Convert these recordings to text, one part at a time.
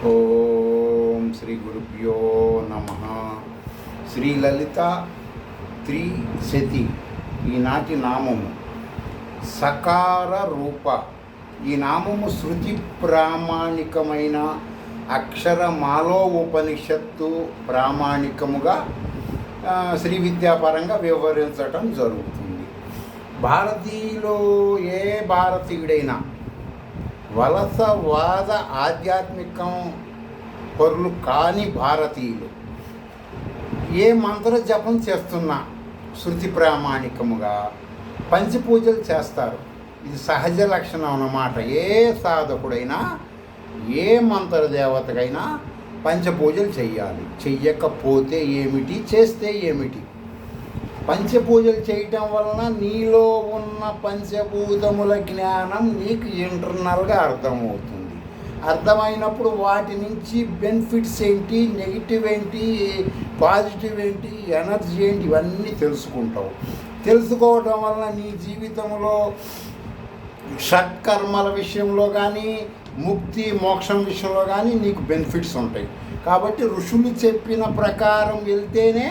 ఓం శ్రీ గురుభ్యో నమ. శ్రీ లలిత త్రిశతి ఈనాటి నామము. సకార రూప. ఈ నామము శృతి ప్రామాణికమైన అక్షరమాలో ఉపనిషత్తు ప్రామాణికముగా శ్రీ విద్యాపరంగా వివరించటం జరుగుతుంది. భారతీయులో ఏ భారతీయుడైనా వలసవాద ఆధ్యాత్మికం పరులు కాని భారతీయులు ఏ మంత్ర జపం చేస్తున్నా శృతి ప్రామాణికముగా పంచపూజలు చేస్తారు. ఇది సహజ లక్షణం అన్నమాట. ఏ సాధకుడైనా ఏ మంత్ర దేవతకైనా పంచపూజలు చెయ్యాలి. చెయ్యకపోతే ఏమిటి, చేస్తే ఏమిటి? పంచపూజలు చేయటం వలన నీలో ఉన్న పంచభూతముల జ్ఞానం నీకు ఇంటర్నల్గా అర్థమవుతుంది. అర్థమైనప్పుడు వాటి నుంచి బెనిఫిట్స్ ఏంటి, నెగిటివ్ ఏంటి, పాజిటివ్ ఏంటి, ఎనర్జీ ఏంటి, ఇవన్నీ తెలుసుకుంటావు. తెలుసుకోవటం వలన నీ జీవితంలో షట్కర్మల విషయంలో కానీ ముక్తి మోక్షం విషయంలో కానీ నీకు బెనిఫిట్స్ ఉంటాయి. కాబట్టి ఋషులు చెప్పిన ప్రకారం వెళ్తేనే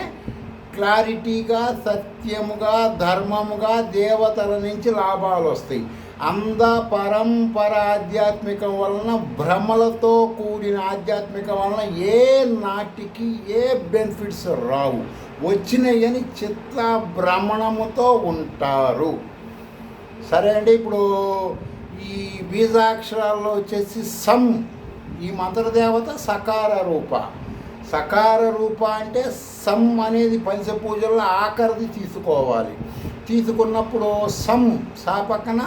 క్లారిటీగా, సత్యముగా, ధర్మముగా దేవతల నుంచి లాభాలు వస్తాయి. పరంపర ఆధ్యాత్మికం వలన, భ్రమలతో కూడిన ఆధ్యాత్మికం వలన ఏ నాటికి ఏ బెనిఫిట్స్ రావు. వచ్చినాయని చిత్త భ్రమణముతో ఉంటారు. సరే అండి. ఇప్పుడు ఈ బీజాక్షరాల్లో వచ్చేసి సమ్. ఈ మంత్రదేవత సకార రూప. సకార రూప అంటే సమ్ అనేది పంచపూజల్లో ఆఖరిది తీసుకోవాలి. తీసుకున్నప్పుడు సమ్ సా పక్కన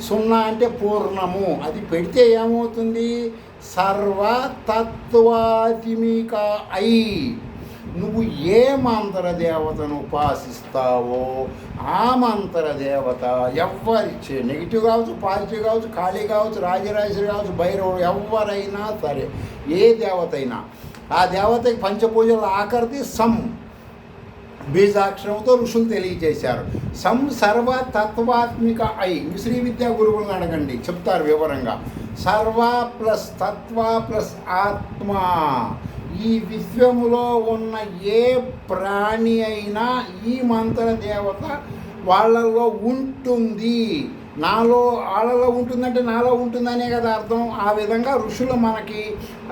సున్నా అంటే పూర్ణము. అది పెడితే ఏమవుతుంది? సర్వతత్వాతిమిక అయి. నువ్వు ఏ మంత్ర దేవతను ఉపాసిస్తావో ఆ మంత్ర దేవత ఎవరిచ్చే నెగిటివ్ కావచ్చు, పాజిటివ్ కావచ్చు, ఖాళీ కావచ్చు, రాజరాజేశ్వరి కావచ్చు, భైరవుడు, ఎవరైనా సరే ఏ దేవత అయినా ఆ దేవతకి పంచపూజలు ఆఖరిది సమ్ బీజాక్షరంతో ఋషులు తెలియజేశారు. సమ్ సర్వతత్వాత్మిక అయి. శ్రీ విద్యా గురువులను అడగండి, చెప్తారు వివరంగా. సర్వ ప్లస్ తత్వ ప్లస్ ఆత్మ. ఈ విశ్వములో ఉన్న ఏ ప్రాణి అయినా ఈ మంత్ర దేవత వాళ్ళలో ఉంటుంది. నాలో వాళ్ళలో ఉంటుందంటే నాలో ఉంటుందనే కదా అర్థం. ఆ విధంగా ఋషులు మనకి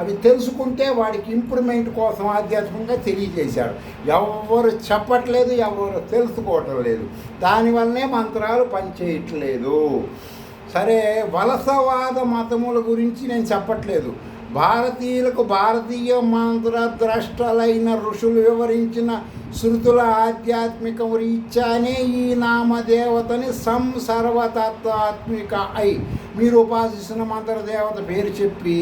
అవి తెలుసుకుంటే వాడికి ఇంప్రూవ్మెంట్ కోసం ఆధ్యాత్మికంగా తెలియజేశారు. ఎవరు చెప్పట్లేదు, ఎవరు తెలుసుకోవటం లేదు. దానివల్లనే మంత్రాలు పనిచేయట్లేదు. సరే, వలసవాద మతముల గురించి నేను చెప్పట్లేదు. భారతీయులకు భారతీయ మంత్ర ద్రష్టలైన ఋషులు వివరించిన శృతుల ఆధ్యాత్మిక రీత్యానే ఈ నామదేవతని సర్వతత్వాత్మిక అయి. మీరు ఉపాసిస్తున్న మంత్రదేవత పేరు చెప్పి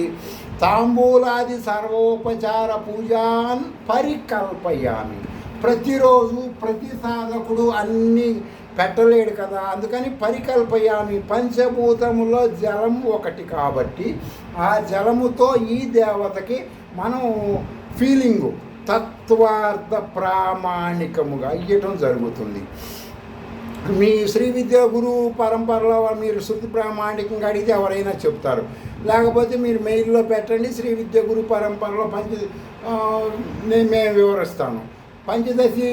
తాంబూలాది సర్వోపచార పూజాన్ పరికల్పయామి. ప్రతిరోజు ప్రతి సాధకుడు అన్నీ పెట్టలేడు కదా, అందుకని పరికల్పయామి. పంచభూతములో జలం ఒకటి కాబట్టి ఆ జలముతో ఈ దేవతకి మనం ఫీలింగు తత్వార్థ ప్రామాణికముగా ఇవ్వటం జరుగుతుంది. మీ శ్రీ విద్యా గురువు పరంపరలో మీరు శృతి ప్రామాణికంగా అడిగితే ఎవరైనా చెప్తారు. లేకపోతే మీరు మెయిల్లో పెట్టండి, శ్రీ విద్యా గురు పరంపరలో మేము వివరిస్తాను. పంచదశి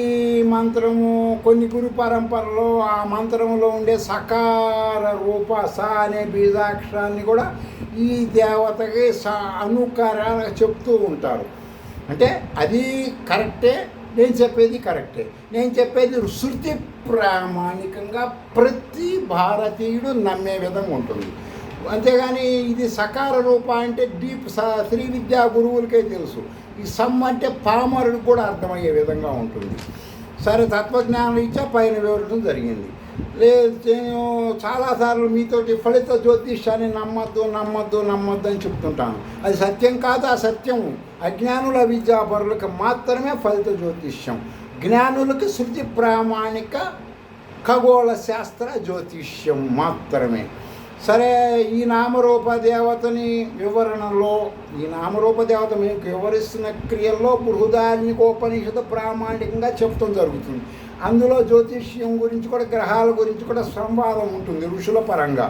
మంత్రము కొన్ని గురు పరంపరలో ఆ మంత్రంలో ఉండే సకార రూప స అనే బీజాక్షరాన్ని కూడా ఈ దేవతకి అనుకరణ చెప్తూ ఉంటారు. అంటే అది కరెక్టే, నేను చెప్పేది కరెక్టే. నేను చెప్పేది శృతి ప్రామాణికంగా ప్రతి భారతీయుడు నమ్మే విధంగా ఉంటుంది. అంతేగాని ఇది సకార రూప అంటే డీప్ శ్రీ విద్యా గురువులకే తెలుసు. ఈ సమ్ అంటే పామరుడికి కూడా అర్థమయ్యే విధంగా ఉంటుంది. సరే, తత్వజ్ఞానం ఇచ్చా పైన వివరించడం జరిగింది. లేదు, నేను చాలాసార్లు మీతోటి ఫలిత జ్యోతిష్యాన్ని నమ్మద్దు అని చెప్తుంటాను. అది సత్యం కాదు. ఆ సత్యం అజ్ఞానుల విద్యాపరులకు మాత్రమే ఫలిత జ్యోతిష్యం. జ్ఞానులకు శృతి ప్రామాణిక ఖగోళ శాస్త్ర జ్యోతిష్యం మాత్రమే. సరే, ఈ నామరూప దేవతని వివరణలో ఈ నామరూప దేవత మీకు వివరిస్తున్న క్రియల్లో బృహదారణ్యకోపనిషత్తు ప్రామాణికంగా చెప్తాం జరుగుతుంది. అందులో జ్యోతిష్యం గురించి కూడా, గ్రహాల గురించి కూడా సంవాదం ఉంటుంది ఋషుల పరంగా.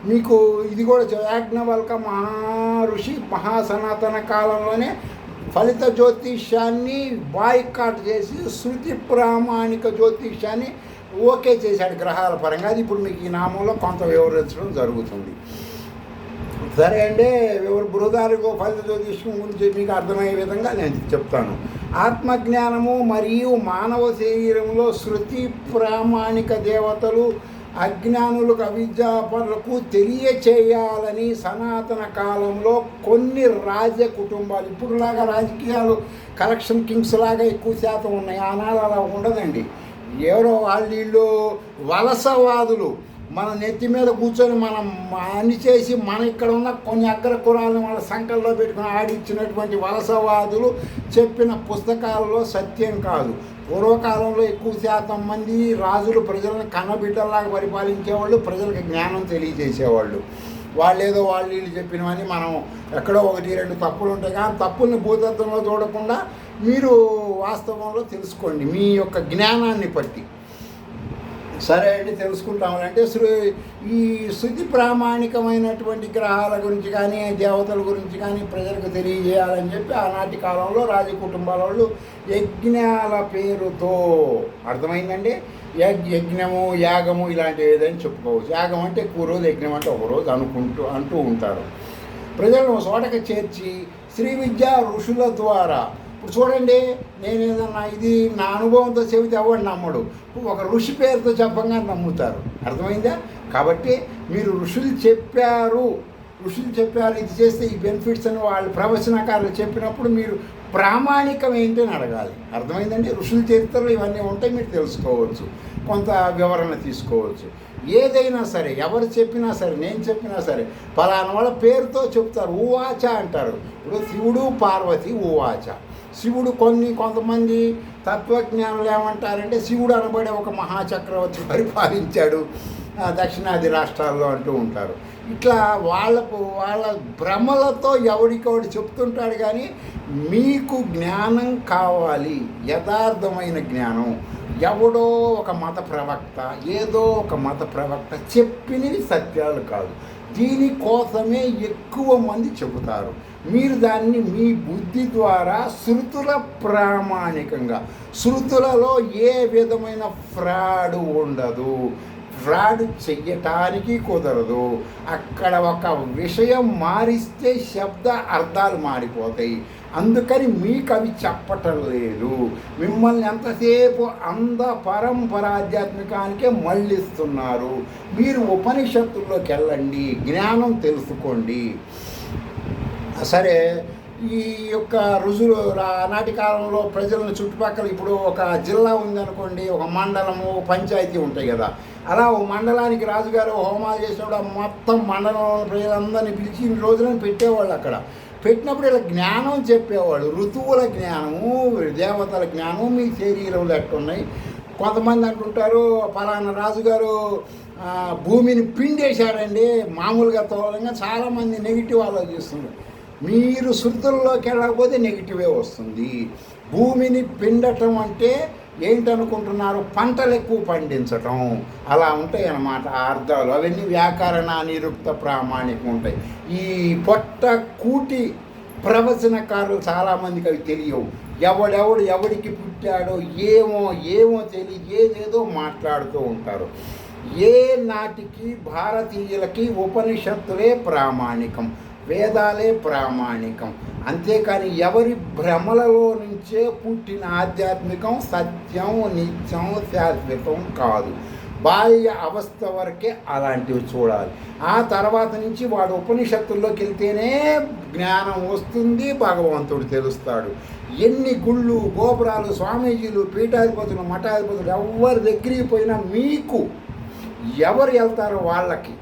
మీకు ఇది కూడా యాజ్ఞవల్క మహర్షి మహాసనాతన కాలంలోనే ఫలిత జ్యోతిష్యాన్ని బాయ్కాట్ చేసి శృతి ప్రామాణిక జ్యోతిష్యాన్ని ఓకే చేశాడు గ్రహాల పరంగా. అది ఇప్పుడు మీకు ఈ నామంలో కొంత వివరించడం జరుగుతుంది. సరే అండి, బృహదారికో ఫలిత జ్యోతిష్యం గురించి మీకు అర్థమయ్యే విధంగా నేను చెప్తాను. ఆత్మజ్ఞానము మరియు మానవ శరీరంలో శృతి ప్రామాణిక దేవతలు అజ్ఞానులకు అవిద్యాపరులకు తెలియచేయాలని సనాతన కాలంలో కొన్ని రాజ్య కుటుంబాలు, ఇప్పుడులాగా రాజకీయాలు కలెక్షన్ కింగ్స్ లాగా ఎక్కువ శాతం ఉన్నాయి. ఆనాడు అలా ఉండదండి. ఎవరో వాళ్ళు వలసవాదులు మన నెత్తి మీద కూర్చొని మనం అన్ని చేసి మన ఇక్కడ ఉన్న కొన్ని అగ్ర కులాలను వాళ్ళ సంకల్లో పెట్టుకుని ఆడిచ్చినటువంటి వలసవాదులు చెప్పిన పుస్తకాలలో సత్యం కాదు. పూర్వకాలంలో ఎక్కువ శాతం మంది రాజులు ప్రజలను కన్నబిడ్డల్లాగా పరిపాలించేవాళ్ళు, ప్రజలకు జ్ఞానం తెలియజేసేవాళ్ళు. వాళ్ళేదో వాళ్ళు వీళ్ళు చెప్పినవని మనం ఎక్కడో 1-2 తప్పులు ఉంటాయి, కానీ తప్పుల్ని భూతత్వంలో చూడకుండా మీరు వాస్తవంలో తెలుసుకోండి మీ యొక్క జ్ఞానాన్ని బట్టి. సరే అండి, తెలుసుకుంటామంటే ఈ శృతి ప్రామాణికమైనటువంటి గ్రహాల గురించి కానీ దేవతల గురించి కానీ ప్రజలకు తెలియజేయాలని చెప్పి ఆనాటి కాలంలో రాజకుటుంబాల వాళ్ళు యజ్ఞాల పేరుతో, అర్థమైందండి, యజ్ఞము యాగము ఇలాంటివి ఏదైనా చెప్పుకోవచ్చు. యాగం అంటే ఎక్కువ రోజు, యజ్ఞం అంటే ఒక రోజు అంటూ ఉంటారు. ప్రజలను చోటకి చేర్చి శ్రీ విద్యా ఋషుల ద్వారా, ఇప్పుడు చూడండి, నేను ఏదన్నా ఇది నా అనుభవంతో చెబితే ఎవరు నమ్మడు, ఒక ఋషి పేరుతో చెప్పంగా నమ్ముతారు. అర్థమైందా? కాబట్టి మీరు ఋషులు చెప్పారు ఇది చేస్తే ఈ బెనిఫిట్స్ అని వాళ్ళు ప్రవచనకారులు చెప్పినప్పుడు మీరు ప్రామాణికం ఏంటని అడగాలి. అర్థమైందండి? ఋషుల చరిత్రలో ఇవన్నీ ఉంటాయి, మీరు తెలుసుకోవచ్చు, కొంత వివరణ తీసుకోవచ్చు. ఏదైనా సరే, ఎవరు చెప్పినా సరే, నేను చెప్పినా సరే, పలానా వాళ్ళ పేరుతో చెప్తారు. ఉవాచ అంటారు. ఇప్పుడు శివుడు పార్వతి ఉవాచ. శివుడు కొంతమంది తత్వజ్ఞానులు ఏమంటారంటే శివుడు అనబడే ఒక మహాచక్రవర్తి పరిపాలించాడు దక్షిణాది రాష్ట్రాల్లో అంటూ ఉంటారు. ఇట్లా వాళ్ళ భ్రమలతో ఎవడికవడి చెప్తుంటాడు. కానీ మీకు జ్ఞానం కావాలి, యథార్థమైన జ్ఞానం. ఎవడో ఒక మత ప్రవక్త, ఏదో ఒక మత ప్రవక్త చెప్పినవి సత్యాలు కాదు. దీనికోసమే ఎక్కువ మంది చెబుతారు. మీరు దాన్ని మీ బుద్ధి ద్వారా శృతుల ప్రామాణికంగా, శృతులలో ఏ విధమైన ఫ్రాడ్ ఉండదు, ఫ్రాడ్ చెయ్యటానికి కుదరదు. అక్కడ ఒక విషయం మారిస్తే శబ్ద అర్థాలు మారిపోతాయి. అందుకని మీకు అవి చెప్పటం లేదు. మిమ్మల్ని ఎంతసేపు పరంపరాధ్యాత్మికానికే మళ్ళిస్తున్నారు. మీరు ఉపనిషత్తుల్లోకి వెళ్ళండి, జ్ఞానం తెలుసుకోండి. సరే, ఈ యొక్క రుజువు ఆనాటి కాలంలో ప్రజలను చుట్టుపక్కల, ఇప్పుడు ఒక జిల్లా ఉందనుకోండి, ఒక మండలము, పంచాయతీ ఉంటాయి కదా, అలా ఓ మండలానికి రాజుగారు హోమాలు చేసినప్పుడు మొత్తం మండలంలో ప్రజలందరినీ పిలిచి ఈ రోజులను పెట్టేవాళ్ళు. అక్కడ పెట్టినప్పుడు ఇలా జ్ఞానం చెప్పేవాళ్ళు, ఋతువుల జ్ఞానము, దేవతల జ్ఞానం, మీ శరీరంలో ఎట్టున్నాయి. కొంతమంది అంటుంటారు పలానా రాజుగారు భూమిని పిండేశాడండి, మామూలుగా తోలంగా చాలామంది నెగిటివ్ ఆలోచిస్తున్నారు. మీరు శృతుల్లోకి వెళ్ళకపోతే నెగిటివే వస్తుంది. భూమిని పిండటం అంటే ఏంటనుకుంటున్నారు? పంటలు ఎక్కువ పండించటం, అలా ఉంటాయి అన్నమాట అర్థాలు. అవన్నీ వ్యాకరణ నిరుక్త ప్రామాణికం ఉంటాయి. ఈ పొట్ట కూటి ప్రవచనకారులు చాలామందికి అవి తెలియవు. ఎవడికి పుట్టాడో ఏమో తెలియదు, ఏదేదో మాట్లాడుతూ ఉంటారు. ఏ నాటికి భారతీయులకి ఉపనిషత్తులే ప్రామాణికం, వేదాలే ప్రామాణికం. అంతేకాని ఎవరి భ్రమలలో నుంచే పుట్టిన ఆధ్యాత్మికం సత్యం, నిత్యం, శాశ్వతం కాదు. బాల్య అవస్థ వరకే అలాంటివి చూడాలి. ఆ తర్వాత నుంచి వాడు ఉపనిషత్తుల్లోకి వెళ్తేనే జ్ఞానం వస్తుంది, భగవంతుడు తెలుస్తాడు. ఎన్ని గుళ్ళు, గోపురాలు, స్వామీజీలు, పీఠాధిపతులు, మఠాధిపతులు ఎవరి దగ్గరికి పోయినా మీకు ఎవరు వెళ్తారో వాళ్ళకి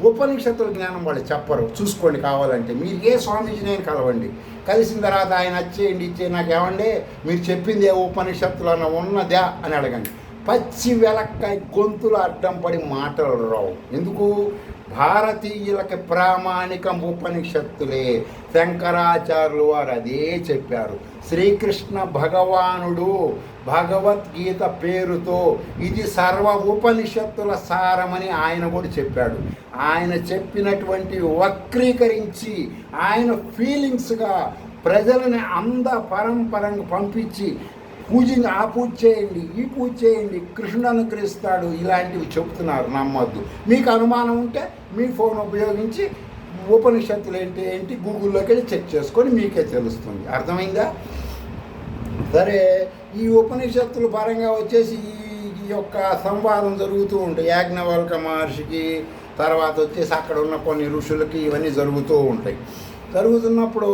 ఉపనిషత్తుల జ్ఞానం వాళ్ళు చెప్పరు. చూసుకోండి, కావాలంటే మీరు ఏ స్వామీజీనైనా కలవండి, కలిసిన తర్వాత ఆయన ఇచ్చే నాకు ఏమండి మీరు చెప్పింది ఏ ఉపనిషత్తులు అన్న ఉన్నదా అని అడగండి. పచ్చి వెలక్కాయ గొంతులు అడ్డం పడి మాటలు రావు. ఎందుకు? భారతీయులకి ప్రామాణికం ఉపనిషత్తులే. శంకరాచార్యులు వారు అదే చెప్పారు. శ్రీకృష్ణ భగవానుడు భగవద్గీత పేరుతో ఇది సర్వ ఉపనిషత్తుల సారమని ఆయన కూడా చెప్పాడు. ఆయన చెప్పినటువంటి వక్రీకరించి ఆయన ఫీలింగ్స్గా ప్రజలని పరంపరంగా పంపించి ఆ పూజ చేయండి, ఈ పూజ చేయండి, కృష్ణుడు అనుగ్రహిస్తాడు, ఇలాంటివి చెప్తున్నారు. నమ్మొద్దు. మీకు అనుమానం ఉంటే మీ ఫోన్ ఉపయోగించి ఉపనిషత్తులు ఏంటి గూగుల్లోకి వెళ్ళి చెక్ చేసుకొని మీకే తెలుస్తుంది. అర్థమైందా? సరే, ఈ ఉపనిషత్తుల పరంగా వచ్చేసి ఈ యొక్క సంవాదం జరుగుతూ ఉంటాయి. యాజ్ఞవల్క మహర్షికి, తర్వాత వచ్చేసి అక్కడ ఉన్న కొన్ని ఋషులకి ఇవన్నీ జరుగుతూ ఉంటాయి. జరుగుతున్నప్పుడు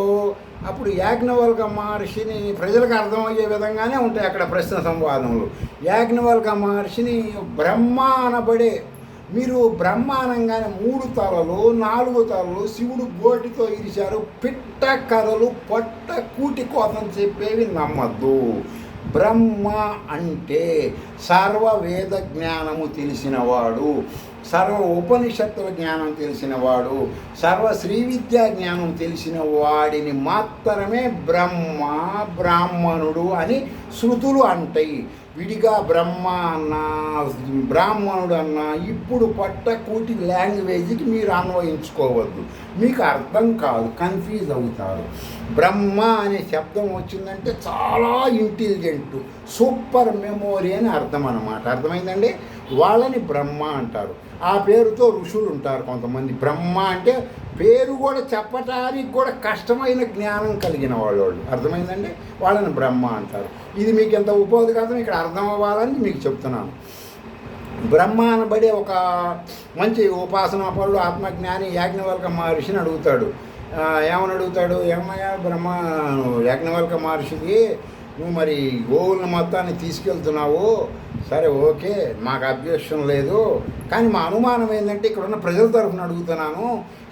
అప్పుడు యాజ్ఞవల్క మహర్షిని ప్రజలకు అర్థమయ్యే విధంగానే ఉంటాయి అక్కడ ప్రశ్న సంవాదములు. యాజ్ఞవల్క మహర్షిని బ్రహ్మ అనబడే, మీరు బ్రహ్మ అనగానే 3 తలలు 4 తలలు శివుడు గోటితో ఇరిచారు, పిట్ట కథలు పొట్ట కూటి కోసం చెప్పేవి నమ్మద్దు. బ్రహ్మ అంటే సర్వ వేద జ్ఞానము తెలిసినవాడు, సర్వ ఉపనిషత్తుల జ్ఞానం తెలిసినవాడు, సర్వ శ్రీ విద్యా జ్ఞానం తెలిసిన వాడిని మాత్రమే బ్రాహ్మణుడు అని శృతులు అంటాయి. విడిగా బ్రహ్మ అన్నా బ్రాహ్మణుడు అన్నా ఇప్పుడు కూటి లాంగ్వేజ్కి మీరు అన్వయించుకోవద్దు, మీకు అర్థం కాదు, కన్ఫ్యూజ్ అవుతారు. బ్రహ్మ అనే శబ్దం వచ్చిందంటే చాలా ఇంటెలిజెంట్, సూపర్ మెమోరీ అని అర్థం అన్నమాట. అర్థమైందండి? వాళ్ళని బ్రహ్మ అంటారు. ఆ పేరుతో ఋషులు ఉంటారు కొంతమంది. బ్రహ్మ అంటే పేరు కూడా చెప్పటానికి కూడా కష్టమైన జ్ఞానం కలిగిన వాళ్ళు. అర్థమైందండి? వాళ్ళని బ్రహ్మ అంటారు. ఇది మీకు ఎంత ఉపోద్ఘాతం ఇక్కడ అర్థం అవ్వాలని మీకు చెప్తున్నాను. బ్రహ్మ అనబడే ఒక మంచి ఉపాసనాపరుడు ఆత్మజ్ఞాని యాజ్ఞవల్క మహర్షిని అడుగుతాడు. ఏమని అడుగుతాడు? ఏమయ్యా బ్రహ్మ, యాజ్ఞవల్క మహర్షికి నువ్వు మరి గోవులను మొత్తాన్ని తీసుకెళ్తున్నావు, సరే ఓకే, మాకు అబ్జెక్షన్ లేదు, కానీ మా అనుమానం ఏంటంటే ఇక్కడ ఉన్న ప్రజల తరఫున అడుగుతున్నాను,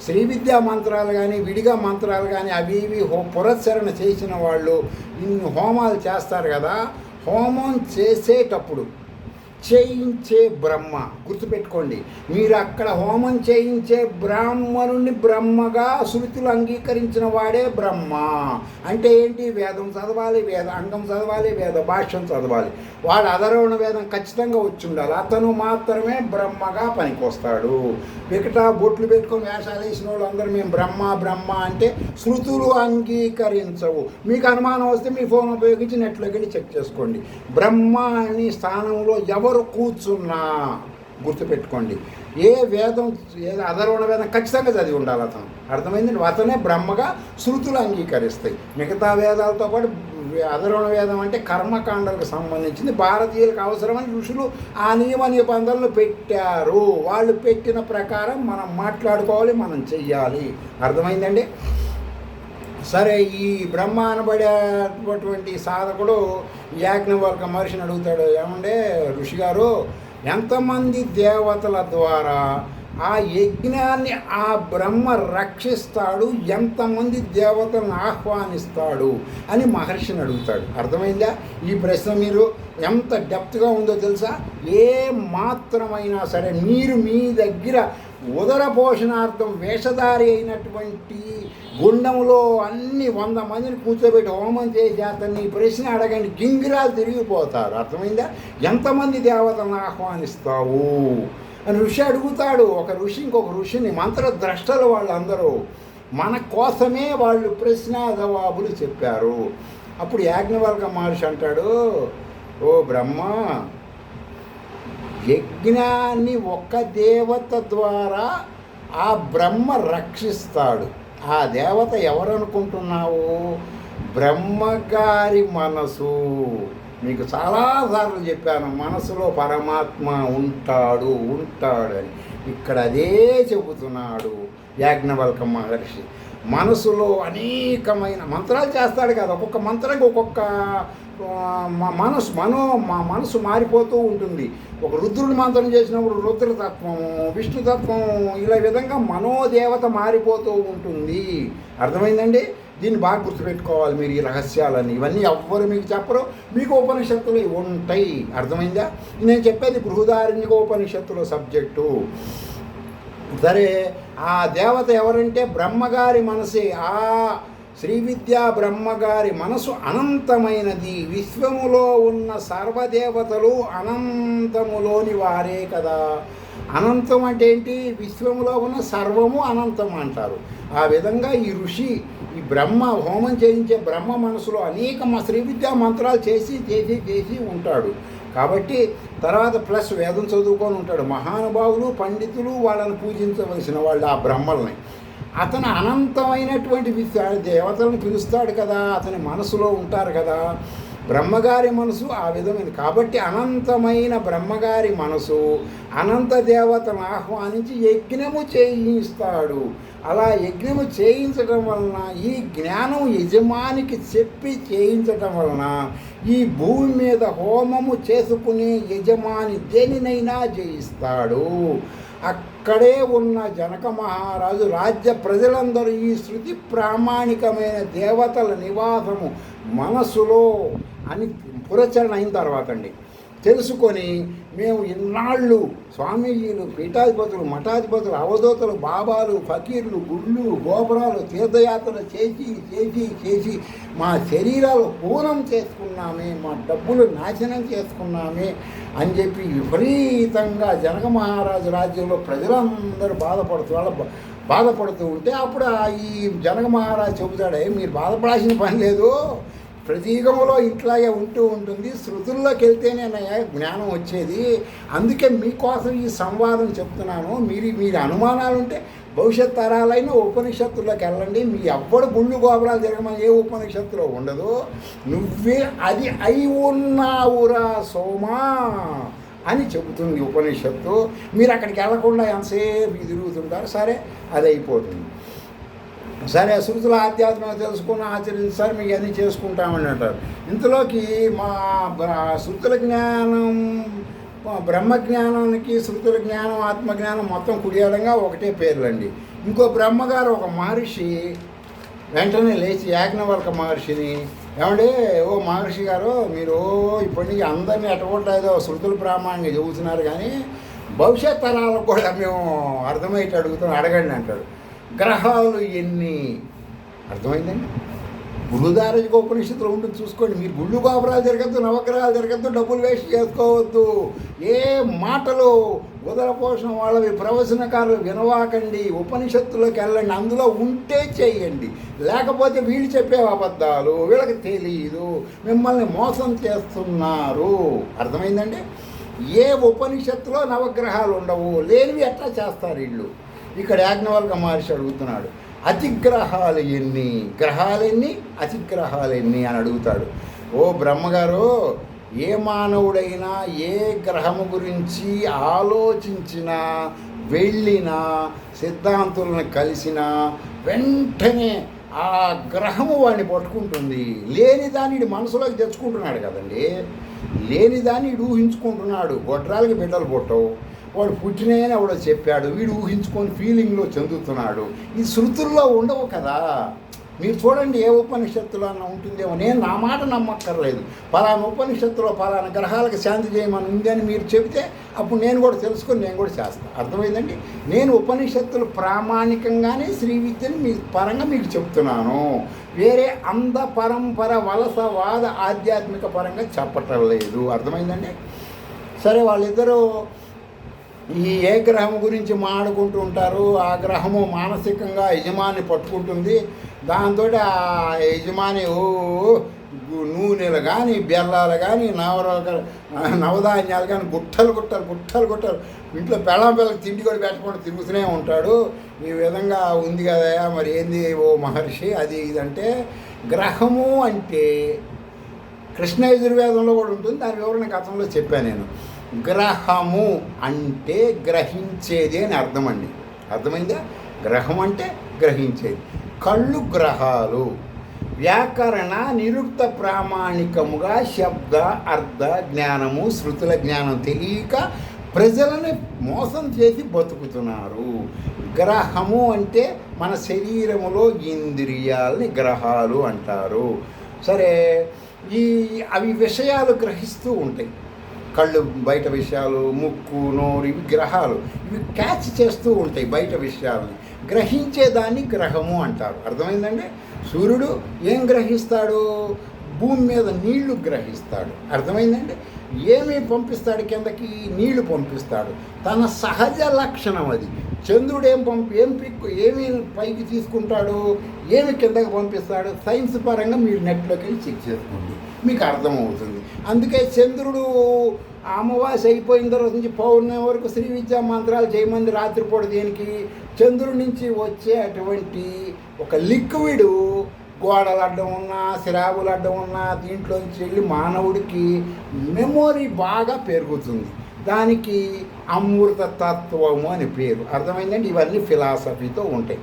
శ్రీ విద్యా మంత్రాలు కానీ విడిగా మంత్రాలు కానీ అవి ఇవి పురస్చరణ చేసిన వాళ్ళు ఇన్ని హోమాలు చేస్తారు కదా, హోమం చేసేటప్పుడు చేయించే బ్రహ్మ, గుర్తుపెట్టుకోండి, మీరు అక్కడ హోమం చేయించే బ్రాహ్మణుని బ్రహ్మగా శృతులు అంగీకరించిన వాడే బ్రహ్మ. అంటే ఏంటి? వేదం చదవాలి, వేద అంగం చదవాలి, వేద భాష్యం చదవాలి, వాడు అధర్వణ వేదం ఖచ్చితంగా వచ్చి ఉండాలి, అతను మాత్రమే బ్రహ్మగా పనికొస్తాడు. వికట బొట్లు పెట్టుకొని వేషాలు వేసిన వాళ్ళు అందరూ మేము బ్రహ్మ అంటే శృతులు అంగీకరించవు. మీకు అనుమానం వస్తే మీ ఫోన్ ఉపయోగించి నెట్లోకి వెళ్ళి చెక్ చేసుకోండి. బ్రహ్మ అనే స్థానంలో ఎవరు కూర్చున్నా గుర్తుపెట్టుకోండి, ఏ వేదం ఏదో అధర్వణ వేదం ఖచ్చితంగా చదివి ఉండాలి అతను. అర్థమైందండి? అతనే బ్రహ్మగా శృతులు అంగీకరిస్తాయి. మిగతా వేదాలతో పాటు అధర్వణ వేదం అంటే కర్మకాండలకు సంబంధించింది, భారతీయులకు అవసరమని ఋషులు ఆ నియమ నిబంధనలు పెట్టారు. వాళ్ళు పెట్టిన ప్రకారం మనం మాట్లాడుకోవాలి, మనం చెయ్యాలి. అర్థమైందండి? సరే, ఈ బ్రహ్మ అనబడేటువంటి సాధకుడు యాజ్ఞవల్క మహర్షిని అడుగుతాడు, ఏమంటే ఋషి గారు, ఎంతమంది దేవతల ద్వారా ఆ యజ్ఞాన్ని ఆ బ్రహ్మ రక్షిస్తాడు, ఎంతమంది దేవతలను ఆహ్వానిస్తాడు అని మహర్షిని అడుగుతాడు. అర్థమైందా? ఈ ప్రశ్న మీరు ఎంత డెప్త్గా ఉందో తెలుసా? ఏ మాత్రమైనా సరే మీరు మీ దగ్గర ఉదర పోషణార్థం వేషధారి అయినటువంటి గుండంలో అన్ని 100 మందిని కూర్చోబెట్టి హోమం చేసి అతన్ని ప్రశ్న అడగండి, గింగిరాలు తిరిగిపోతారు. అర్థమైందా? ఎంతమంది దేవతలను ఆహ్వానిస్తావు అని ఋషి అడుగుతాడు. ఒక ఋషి ఇంకొక ఋషిని, మంత్రద్రష్టలు వాళ్ళందరూ, మన కోసమే వాళ్ళు ప్రశ్న జవాబులు చెప్పారు. అప్పుడు యాజ్ఞవల్క మహర్షి అంటాడు, ఓ బ్రహ్మ, యజ్ఞాన్ని ఒక దేవత ద్వారా ఆ బ్రహ్మ రక్షిస్తాడు. ఆ దేవత ఎవరనుకుంటున్నావు? బ్రహ్మగారి మనసు. మీకు చాలాసార్లు చెప్పాను, మనసులో పరమాత్మ ఉంటాడని. ఇక్కడ అదే చెబుతున్నాడు యాజ్ఞవల్క మహర్షి. మనసులో అనేకమైన మంత్రాలు చేస్తాడు కదా, ఒక్కొక్క మంత్రానికి ఒక్కొక్క మనసు మారిపోతూ ఉంటుంది. ఒక రుద్రుడి మంత్రం చేసినప్పుడు రుద్రతత్వము, విష్ణుతత్వము, ఇలా విధంగా మనోదేవత మారిపోతూ ఉంటుంది. అర్థమైందండి? దీన్ని బాగా గుర్తుపెట్టుకోవాలి మీరు, ఈ రహస్యాలని. ఇవన్నీ ఎవ్వరు మీకు చెప్పరు, మీకు ఉపనిషత్తులు ఉంటాయి. అర్థమైందా? నేను చెప్పేది బృహదారణ్యక ఉపనిషత్తుల సబ్జెక్టు. సరే, ఆ దేవత ఎవరంటే బ్రహ్మగారి మనసే. ఆ శ్రీ విద్యా బ్రహ్మగారి మనసు అనంతమైనది. విశ్వములో ఉన్న సర్వదేవతలు అనంతములోని వారే కదా. అనంతం అంటే ఏంటి? విశ్వములో ఉన్న సర్వము అనంతం అంటారు. ఆ విధంగా ఈ ఋషి, ఈ బ్రహ్మ హోమం చేయించే బ్రహ్మ మనసులో అనేక శ్రీ విద్యా మంత్రాలు చేసి ఉంటాడు. కాబట్టి తర్వాత ప్లస్ వేదం చదువుకొని ఉంటాడు. మహానుభావులు పండితులు వాళ్ళని పూజించవలసిన వాళ్ళు ఆ బ్రహ్మల్ని. అతను అనంతమైనటువంటి దేవతలను పిలుస్తాడు కదా, అతని మనసులో ఉంటారు కదా. బ్రహ్మగారి మనసు ఆ విధమైనది. కాబట్టి అనంతమైన బ్రహ్మగారి మనసు అనంత దేవతను ఆహ్వానించి యజ్ఞము చేయిస్తాడు. అలా యజ్ఞము చేయించడం వలన, ఈ జ్ఞానం యజమానికి చెప్పి చేయించడం వలన ఈ భూమి మీద హోమము చేసుకునే యజమాని దేనినైనా జయిస్తాడు. అక్కడే ఉన్న జనక మహారాజు రాజ్య ప్రజలందరూ ఈ శృతి ప్రామాణికమైన దేవతల నివాసము మనసులో అని పురచరణ అయిన తర్వాత తెలుసుకొని, మేము ఇన్నాళ్ళు స్వామీజీలు, పీఠాధిపతులు, మఠాధిపతులు, అవధూతలు, బాబాలు, ఫకీర్లు, గుళ్ళు, గోపురాలు, తీర్థయాత్రలు చేసి మా శరీరాలు పూనం చేసుకున్నామే, మా డబ్బులు నాశనం చేసుకున్నామే అని చెప్పి విపరీతంగా జనక మహారాజు రాజ్యంలో ప్రజలందరూ బాధపడుతూ ఉంటే అప్పుడు ఈ జనక మహారాజు చెబుతాడే, మీరు బాధపడాల్సిన పని లేదు, ప్రతీకములో ఇట్లాగే ఉంటుంది, శృతుల్లోకి వెళ్తేనే జ్ఞానం వచ్చేది. అందుకే మీకోసం ఈ సంవాదం చెప్తున్నాను. మీరు అనుమానాలు ఉంటే భవిష్యత్ తరాలైన ఉపనిషత్తుల్లోకి వెళ్ళండి. మీ ఎవ్వడు గుళ్ళు గోపురాలు తిరగమని ఏ ఉపనిషత్తులో ఉండదు. నువ్వే అది అయి ఉన్నావురా సోమా అని చెబుతుంది ఉపనిషత్తు. మీరు అక్కడికి వెళ్ళకుండా ఎంతసేపు తిరుగుతుంటారు. సరే, అది అయిపోతుంది. సరే, శృతుల ఆధ్యాత్మిక తెలుసుకుని ఆచరించారు, మీకు అన్నీ చేసుకుంటామని అంటారు. ఇంతలోకి మా శృతుల జ్ఞానం, బ్రహ్మజ్ఞానానికి శృతుల జ్ఞానం, ఆత్మజ్ఞానం మొత్తం కుడియడంగా ఒకటే పేర్లండి. ఇంకో బ్రహ్మగారు ఒక మహర్షి వెంటనే లేచి యాజ్ఞవల్క మహర్షిని, ఏమంటే ఓ మహర్షి గారు, మీరు ఇప్పటి నుంచి అందరినీ ఎట్టగొట్టలేదో శృతుల ప్రామాణ్యంగా చెబుతున్నారు, కానీ భవిష్యత్ తరాలకు కూడా మేము అర్థమయ్యేట్టు అడగండి అంటాడు. గ్రహాలు ఎన్ని? అర్థమైందండి. బృహదారజక ఉపనిషత్తులు ఉంటుంది, చూసుకోండి. మీరు గుళ్ళు గోపురాలు జరగద్దు, నవగ్రహాలు జరగద్దు, డబ్బులు వేస్ట్ చేసుకోవద్దు. ఏ మాటలు ఉదరపోషణ వాళ్ళవి ప్రవచనకారులు వినవాకండి. ఉపనిషత్తులోకి వెళ్ళండి, అందులో ఉంటే చేయండి. లేకపోతే వీళ్ళు చెప్పే అబద్ధాలు వీళ్ళకి తెలియదు, మిమ్మల్ని మోసం చేస్తున్నారు. అర్థమైందండి. ఏ ఉపనిషత్తులో నవగ్రహాలు ఉండవు, లేనివి ఎట్లా చేస్తారు వీళ్ళు? ఇక్కడ యాజ్ఞవల్క మహర్షి అడుగుతున్నాడు, అతిగ్రహాలు ఎన్ని? గ్రహాలెన్ని, అతిగ్రహాలెన్ని అని అడుగుతాడు. ఓ బ్రహ్మగారు, ఏ మానవుడైనా ఏ గ్రహము గురించి ఆలోచించినా, వెళ్ళినా, సిద్ధాంతులను కలిసినా వెంటనే ఆ గ్రహము వాడిని పట్టుకుంటుంది. లేని దాన్ని మనసులోకి తెచ్చుకుంటున్నాడు కదండి. లేని దాన్ని ఊహించుకుంటున్నాడు. గొడ్రాలకి బిడ్డలు పుట్టవు, వాడు పుట్టినని ఎవడో చెప్పాడు, వీడు ఊహించుకొని ఫీలింగ్లో చెందుతున్నాడు. ఈ శృతుల్లో ఉండవు కదా. మీరు చూడండి, ఏ ఉపనిషత్తులో అన్న ఉంటుందేమో. నేను నా మాట నమ్మక్కర్లేదు. పలానా ఉపనిషత్తులో పలానా గ్రహాలకు శాంతి చేయమని ఉంది అని మీరు చెబితే అప్పుడు నేను కూడా తెలుసుకొని నేను కూడా చేస్తాను. అర్థమైందండి. నేను ఉపనిషత్తులు ప్రామాణికంగానే శ్రీ విద్యను మీ పరంగా మీకు చెప్తున్నాను. వేరే అంధ పరంపర వలసవాద ఆధ్యాత్మిక పరంగా చెప్పటం లేదు. అర్థమైందండి. సరే, వాళ్ళిద్దరూ ఈ ఏ గ్రహం గురించి మాట్లాడుకుంటూ ఉంటారు. ఆ గ్రహము మానసికంగా యజమాని పట్టుకుంటుంది. దాంతో ఆ యజమాని నూనెలు కానీ, బెల్లాలు కానీ, నవధాన్యాలు కానీ గుట్టలు ఇంట్లో పిల్లకి తిండి కూడా పెట్టకుండా తిరుగుతూనే ఉంటాడు. ఈ విధంగా ఉంది కదా, మరి ఏంది ఓ మహర్షి అది ఇదంటే, గ్రహము అంటే కృష్ణ యజుర్వేదంలో కూడా ఉంటుంది. దాని వివరణ గతంలో చెప్పాను నేను. గ్రహము అంటే గ్రహించేది అని అర్థం అండి. అర్థమైందా? గ్రహం అంటే గ్రహించేది. కళ్ళు గ్రహాలు. వ్యాకరణ నిరుక్త ప్రామాణికముగా శబ్ద అర్థ జ్ఞానము శృతుల జ్ఞానం తెలియక ప్రజలని మోసం చేసి బతుకుతున్నారు. గ్రహము అంటే మన శరీరములో ఇంద్రియాలని గ్రహాలు అంటారు. సరే, అవి విషయాలు గ్రహిస్తూ ఉంటాయి. కళ్ళు బయట విషయాలు, ముక్కు, నోరు, ఇవి గ్రహాలు. ఇవి క్యాచ్ చేస్తూ ఉంటాయి బయట విషయాలని. గ్రహించేదాన్ని గ్రహము అంటారు. అర్థమైందండి. సూర్యుడు ఏం గ్రహిస్తాడు? భూమి మీద నీళ్లు గ్రహిస్తాడు. అర్థమైందండి? ఏమి పంపిస్తాడు కిందకి? నీళ్లు పంపిస్తాడు. తన సహజ లక్షణం అది. చంద్రుడు ఏమి పైకి తీసుకుంటాడు, ఏమి కిందకి పంపిస్తాడు? సైన్స్ పరంగా మీరు నెట్లోకి వెళ్ళి చెక్ చేసుకోండి, మీకు అర్థమవుతుంది. అందుకే చంద్రుడు అమావాస్య అయిపోయిన తర్వాత నుంచి పౌర్ణమి వరకు శ్రీ విద్యా మంత్రాలు చేయమంది రాత్రిపూట. దేనికి? చంద్రుడి నుంచి వచ్చే అటువంటి ఒక లిక్విడ్ గోడలు అడ్డం ఉన్నా, శిరాబులు అడ్డం ఉన్నా దీంట్లోంచి వెళ్ళి మానవుడికి మెమొరీ బాగా పెరుగుతుంది. దానికి అమృత తత్వము అని పేరు. అర్థమైందండి? ఇవన్నీ ఫిలాసఫీతో ఉంటాయి.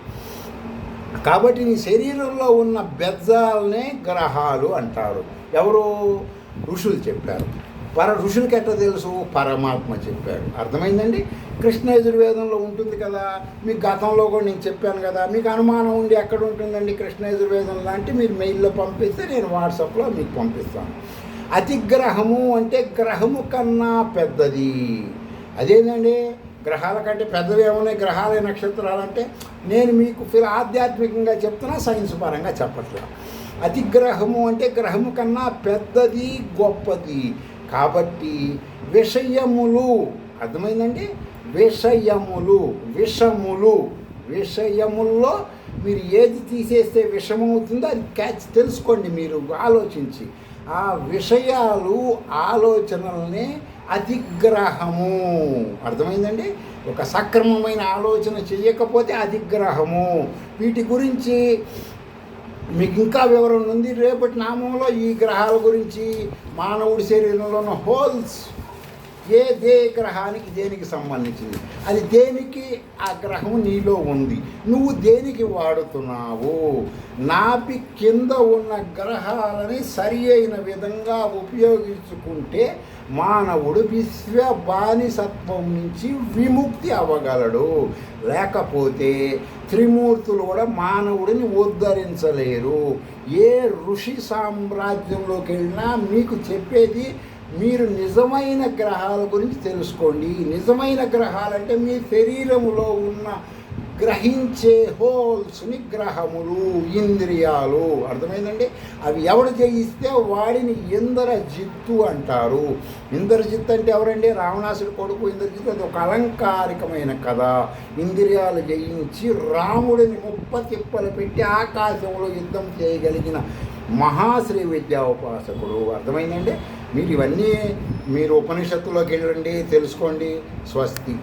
కాబట్టి నీ శరీరంలో ఉన్న బెజ్జాలనే గ్రహాలు అంటారు. ఎవరు? ఋషులు చెప్పారు. ఋషులకి ఎట్లా తెలుసు? పరమాత్మ చెప్పాడు. అర్థమైందండి? కృష్ణ యజుర్వేదంలో ఉంటుంది కదా. మీకు గతంలో కూడా నేను చెప్పాను కదా. మీకు అనుమానం ఉండి ఎక్కడ ఉంటుందండి కృష్ణ యజుర్వేదంలో అంటే మీరు మెయిల్లో పంపిస్తే నేను వాట్సాప్లో మీకు పంపిస్తాను. అతిగ్రహము అంటే గ్రహము కన్నా పెద్దది. అదేంటండి? గ్రహాల కంటే పెద్దవి ఏమున్నాయి? గ్రహాలే నక్షత్రాలంటే నేను మీకు ఆధ్యాత్మికంగా చెప్తున్నా, సైన్స్ పరంగా చెప్పట్లేదు. అతిగ్రహము అంటే గ్రహము కన్నా పెద్దది, గొప్పది. కాబట్టి విషయములు, అర్థమైందండి? విషయముల్లో మీరు ఏది తీసేస్తే విషమవుతుందో అది తెలుసుకోండి. మీరు ఆలోచించి ఆ విషయాలు ఆలోచనల్ని అతిగ్రహము. అర్థమైందండి? ఒక సక్రమమైన ఆలోచన చేయకపోతే అతిగ్రహము. వీటి గురించి మీకు ఇంకా వివరణ ఉంది. రేపటి నామంలో ఈ గ్రహాల గురించి, మానవుడి శరీరంలో ఉన్న హోల్స్, ఏ గ్రహానికి దేనికి సంబంధించింది, అది దేనికి ఆ గ్రహం నీలో ఉంది, నువ్వు దేనికి వాడుతున్నావు. నాభి కింద ఉన్న గ్రహాలని సరి అయిన విధంగా ఉపయోగించుకుంటే మానవుడు విశ్వ బానిసత్వం నుంచి విముక్తి అవ్వగలడు. లేకపోతే త్రిమూర్తులు కూడా మానవుడిని ఉద్ధరించలేరు. ఏ ఋషి సామ్రాజ్యంలోకి వెళ్ళినా మీకు చెప్పేది మీరు నిజమైన గ్రహాల గురించి తెలుసుకోండి. నిజమైన గ్రహాలంటే మీ శరీరములో ఉన్న గ్రహించే హోల్స్ని గ్రహములు, ఇంద్రియాలు. అర్థమైందండి? అవి ఎవడు జయిస్తే వాడిని ఇంద్రజిత్తు అంటారు. ఇంద్రజిత్ అంటే ఎవరండి? రావణాసుడి కొడుకు ఇంద్రజిత్. అది ఒక అలంకారికమైన కథ. ఇంద్రియాలు జయించి రాముడిని ముప్పతిప్పలు పెట్టి ఆకాశంలో యుద్ధం చేయగలిగిన మహాశ్రీ విద్యా ఉపాసకుడు. అర్థమైందండి? మీరు ఇవన్నీ మీరు ఉపనిషత్తులోకి వెళ్ళండి, తెలుసుకోండి. స్వస్తి.